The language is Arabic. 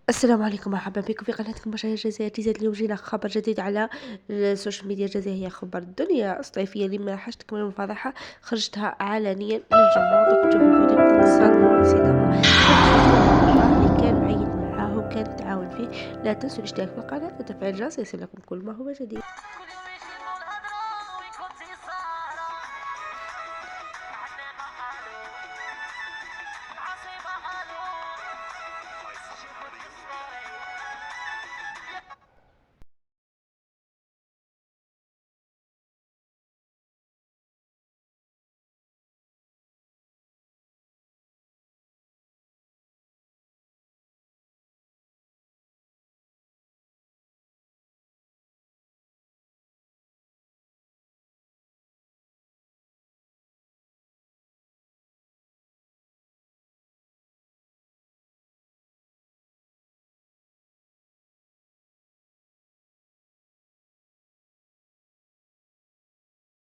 السلام عليكم، مرحبا بكم في قناتكم مشاهير الجزائر تيزاد. اليوم جينا خبر جديد على السوشيال ميديا الجزائرية. خبر الدنيا الصيفية لما حشتكم من المفاضحة خرجتها علنيا للجمهور. دوك تشوفوا الفيديو تنصدموا وانصدموا. المرة اللي كان معيد معاه وكان تعاون فيه. لا تنسوا الاشتراك في القناة وتفعيل الجرس يصل لكم كل ما هو جديد.